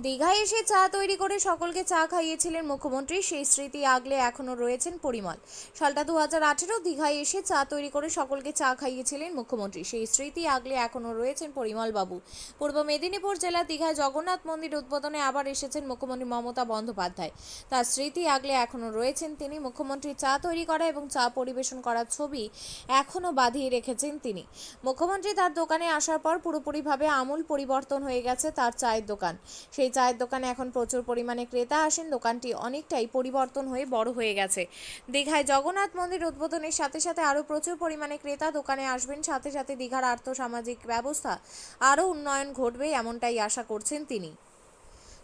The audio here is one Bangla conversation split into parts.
দীঘায় এসে চা তৈরি করে সকলকে চা খাইয়েছিলেন মুখ্যমন্ত্রী, সেই স্মৃতি আগলে এখনও রয়েছেন পরিমল। সালটা 2018। দীঘায় এসে চা তৈরি করে সকলকে চা খাইয়েছিলেন মুখ্যমন্ত্রী, সেই স্মৃতি আগলে এখনও রয়েছেন পরিমল বাবু। পূর্ব মেদিনীপুর জেলার দীঘায় জগন্নাথ মন্দির উদ্বোধনে আবার এসেছেন মুখ্যমন্ত্রী মমতা বন্দ্যোপাধ্যায়। তার স্মৃতি আগলে এখনও রয়েছেন তিনি। মুখ্যমন্ত্রী চা তৈরি করা এবং চা পরিবেশন করার ছবি এখনও বাঁধিয়ে রেখেছেন তিনি। মুখ্যমন্ত্রী তার দোকানে আসার পর পুরোপুরিভাবে আমূল পরিবর্তন হয়ে গেছে তার চায়ের দোকান। সেই চায়ের দোকানে এখন প্রচুর পরিমাণে ক্রেতা আসেন। দোকানটি অনেকটাই পরিবর্তন হয়ে বড় হয়ে গেছে। দীঘায় জগন্নাথ মন্দির উদ্বোধনের সাথে সাথে আরও প্রচুর পরিমাণে ক্রেতা দোকানে আসবেন। সাথে সাথে দীঘার আর্থসামাজিক ব্যবস্থা আরও উন্নয়ন ঘটবে, এমনটাই আশা করছেন তিনি।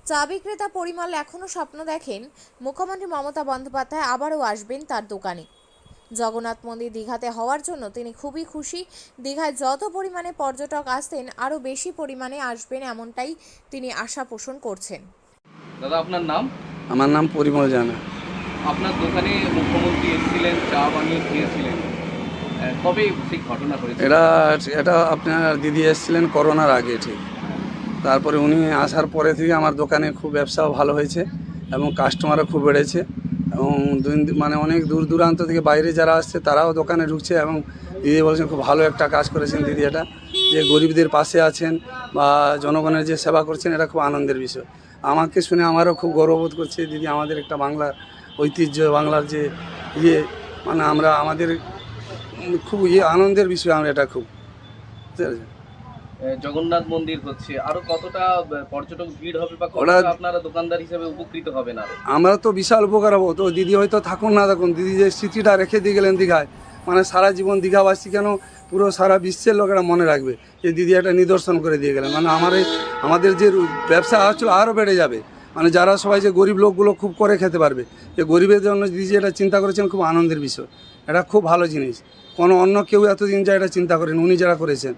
চা বিক্রেতা পরিমল এখনও স্বপ্ন দেখেন মুখ্যমন্ত্রী মমতা বন্দ্যোপাধ্যায় আবারও আসবেন তার দোকানে। জগন্নাথ মন্দির দীঘাতে হওয়ার জন্য তিনি খুবই খুশি। দীঘায় যত পরিমাণে পর্যটক আসতেন আরও বেশি পরিমাণে আসবেন, এমনটাই তিনি আশা পোষণ করছেন। দাদা, আপনার নাম? আমার নাম পরিমল জানা। আপনার দোকানে মুখ্যমন্ত্রী এসেছিলেন, চা বানিয়ে খেয়েছিলেন, কবে সেই ঘটনা হয়েছে? এটা আপনার দিদি এসেছিলেন করোনার আগে, ঠিক। তারপরে উনি আসার পরে থেকে আমার দোকানে খুব ব্যবসাও ভালো হয়েছে এবং কাস্টমারও খুব বেড়েছে এবং মানে অনেক দূর দূরান্ত থেকে বাইরে যারা আসছে তারাও দোকানে ঢুকছে এবং দিদি বলছেন খুব ভালো একটা কাজ করেছেন দিদি, এটা যে গরিবদের পাশে আছেন বা জনগণের যে সেবা করছেন, এটা খুব আনন্দের বিষয়। আমাকে শুনে আমারও খুব গর্ববোধ করছে দিদি। আমাদের একটা বাংলার ঐতিহ্য, বাংলার যে মানে আমরা আমাদের খুব আনন্দের বিষয়। আমরা এটা খুব জগন্নাথ মন্দির হচ্ছে, আরো কতটা পর্যটক ভিড় হবে বা কতটা আপনারা দোকানদার হিসেবে উপকৃত হবেন? আর আমরা তো বিশাল উপকার হবো। তো দিদি হয়তো থাকুন না থাকুন, দিদি যে স্মৃতিটা রেখে দিয়ে গেলেন দীঘায়, মানে সারা জীবন দীঘাবাসী কেন পুরো সারা বিশ্বের লোকেরা মনে রাখবে যে দিদি একটা নিদর্শন করে দিয়ে গেলেন। মানে আমাদের যে ব্যবসা আসলে আরও বেড়ে যাবে। মানে যারা সবাই যে গরিব লোকগুলো খুব করে খেতে পারবে, যে গরিবের জন্য দিদি এটা চিন্তা করেছেন, খুব আনন্দের বিষয়। এটা খুব ভালো জিনিস। কোনো অন্য কেউ এতদিন যা এটা চিন্তা করেন, উনি যারা করেছেন।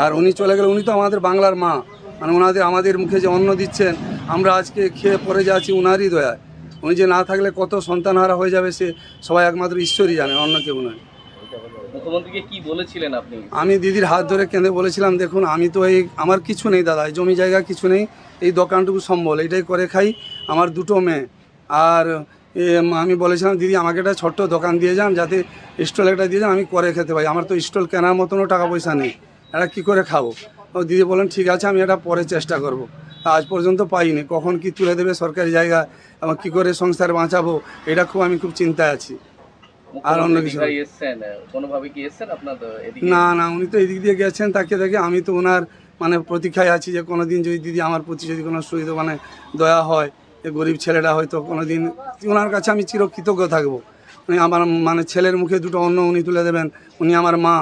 আর উনি চলে গেলে, উনি তো আমাদের বাংলার মা। মানে আমাদের মুখে যে অন্ন দিচ্ছেন, আমরা আজকে খেয়ে পরে যাচ্ছি উনারই দয়ায়। উনি যে না থাকলে কত সন্তানহারা হয়ে যাবে, সে সবাই একমাত্র ঈশ্বরই জানে, অন্য কেউ নয়। মুখ্যমন্ত্রীকে কি বলেছিলেন আপনি? আমি দিদির হাত ধরে কেঁদে বলেছিলাম, দেখুন আমি তো আমার কিছু নেই দাদা, জমি জায়গা কিছু নেই, এই দোকানটুকু সম্বল, এটাই করে খাই। আমার দুটো মেয়ে। আর আমি বলেছিলাম দিদি আমাকে একটা ছোট্ট দোকান দিয়ে যান, যাতে স্টল একটা দিয়ে যান, আমি করে খেতে পাই। আমার তো স্টল কেনার মতনও টাকা পয়সা নেই, এটা কী করে খাবো? ও দিদি বলেন ঠিক আছে, আমি এটা পরে চেষ্টা করব। আজ পর্যন্ত পাইনি, কখন কি তুলে দেবে সরকারি জায়গা এবং কী করে সংসার বাঁচাবো, এটা আমি খুব চিন্তায় আছি। আর অন্য কিছু না, উনি তো এদিক দিয়ে গেছেন, তাকে দেখে আমি তো ওনার মানে প্রতীক্ষায় আছি যে কোনোদিন যদি দিদি আমার প্রতি যদি কোনো সুবিধা মানে দয়া হয়, যে গরিব ছেলেটা হয়তো কোনোদিন ওনার কাছে আমি চিরকৃতজ্ঞ থাকবো। উনি আমার মানে ছেলের মুখে দুটো অন্ন উনি তুলে দেবেন, উনি আমার মা।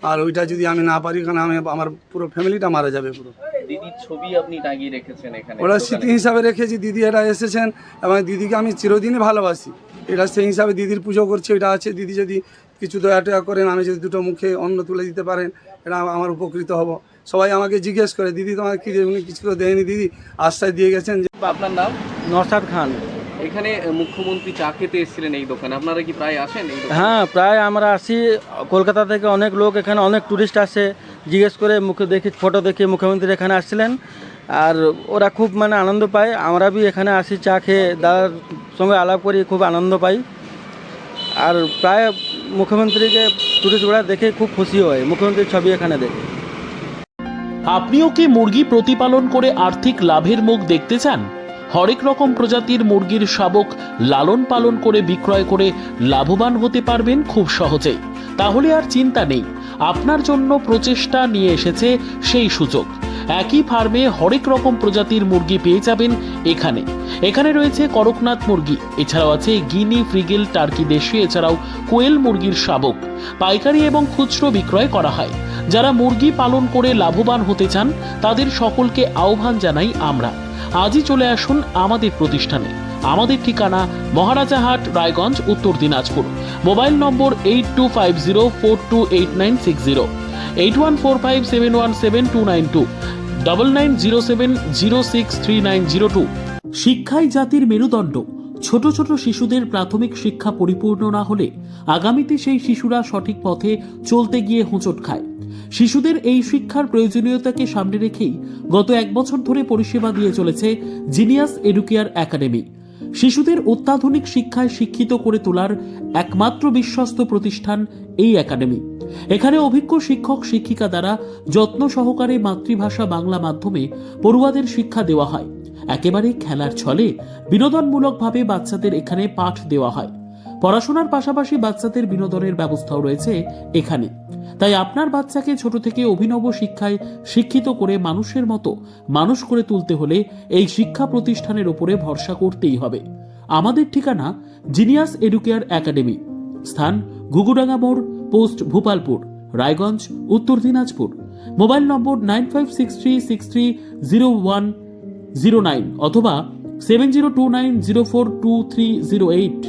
আর ওইটা যদি আমি না পারি, কারণ আমার পুরো ফ্যামিলিটা মারা যাবে পুরো। দিদির ছবি আপনি টাঙিয়ে রেখেছেন এখানে, ওরা স্মৃতি হিসাবে রেখেছি। দিদি এটা এসেছেন এবং দিদিকে আমি চিরদিনই ভালোবাসি, এটা সেই হিসাবে দিদির পুজো করছি। এটা আছে, দিদি যদি কিছু দয়া টয়া করেন, আমি যদি দুটো মুখে অন্ন তুলে দিতে পারেন, এটা আমার উপকৃত হব। সবাই আমাকে জিজ্ঞেস করে দিদি তোমাকে কি উনি কিছু দেয়নি, দিদি আশ্বাস দিয়ে গেছেন। যে আপনার নাম? নওশাদ খান। এখানে মুখ্যমন্ত্রী চা খেতে এসেছিলেন এই দোকানে, আপনারা কি প্রায় আসেন এই দোকানে? হ্যাঁ, প্রায় আমরা আসি। কলকাতা থেকে অনেক লোক, এখানে অনেক টুরিস্ট আসে, জিজ্ঞেস করে মুখে দেখি, ফটো দেখে মুখ্যমন্ত্রী এখানে আসছিলেন। আর ওরা খুব মানে আনন্দ পায়। আমরা বি এখানে আসি, চা খেয়ে দাদার সঙ্গে আলাপ করি, খুব আনন্দ পাই। আর প্রায় মুখ্যমন্ত্রীকে টুরিস্টরা দেখে খুব খুশি হয়, মুখ্যমন্ত্রীর ছবি এখানে দেখে। আপনিও কি মুরগি প্রতিপালন করে আর্থিক লাভের মুখ দেখতে চান? হরেক রকম প্রজাতির মুরগির শাবক লালন পালন করে বিক্রয় করে লাভবান হতে পারবেন খুব সহজেই। তাহলে আর চিন্তা নেই, আপনার জন্য প্রচেষ্টা নিয়ে এসেছে সেই সুযোগ। একই ফার্মে হরেক রকম প্রজাতির মুরগি পেয়ে যাবেন এখানে রয়েছে করকনাথ মুরগি, এছাড়াও আছে গিনি, ফ্রিগেল, টার্কি দেশি, এছাড়াও কোয়েল মুরগির শাবক পাইকারি এবং খুচরো বিক্রয় করা হয়। যারা মুরগি পালন করে লাভবান হতে চান তাদের সকলকে আহ্বান জানাই আমরা। আজই চলে আসুন আমাদের প্রতিষ্ঠানে। আমাদের ঠিকানা মহারাজাহাট, রায়গঞ্জ, উত্তর দিনাজপুর। মোবাইল নম্বর 8250428960, 8145717292, 9907063902। শিক্ষাই জাতির মেরুদণ্ড। ছোট ছোট শিশুদের প্রাথমিক শিক্ষা পরিপূর্ণ না হলে আগামীতে সেই শিশুরা সঠিক পথে চলতে গিয়ে হোঁচট খায়। শিশুদের এই শিক্ষার প্রয়োজনীয়তাকে সামনে রেখেই গত 1 বছর ধরে পরিষেবা দিয়ে চলেছে জিনিয়াস এডুকেয়ার একাডেমি। শিশুদের অত্যাধুনিক শিক্ষায় শিক্ষিত করে তোলার একমাত্র বিশ্বস্ত প্রতিষ্ঠান এই একাডেমি। এখানে অভিজ্ঞ শিক্ষক শিক্ষিকা দ্বারা যত্ন সহকারে মাতৃভাষা বাংলা মাধ্যমে পড়ুয়াদের শিক্ষা দেওয়া হয়। একেবারে খেলার ছলে বিনোদনমূলকভাবে বাচ্চাদের এখানে পাঠ দেওয়া হয়। পড়াশোনার পাশাপাশি বাচ্চাদের বিনোদনের ব্যবস্থাও রয়েছে এখানে। তাই আপনার বাচ্চাকে ছোট থেকে অভিনব শিক্ষায় শিক্ষিত করে মানুষের মতো মানুষ করে তুলতে হলে এই শিক্ষা প্রতিষ্ঠানের উপরে ভরসা করতেই হবে। আমাদের ঠিকানা জিনিয়াস এডুকেয়ার একাডেমি, স্থান ঘুঘুডাঙ্গা মোড়, পোস্ট ভূপালপুর, রায়গঞ্জ, উত্তর দিনাজপুর। মোবাইল নম্বর 9563630109 অথবা 7029042308।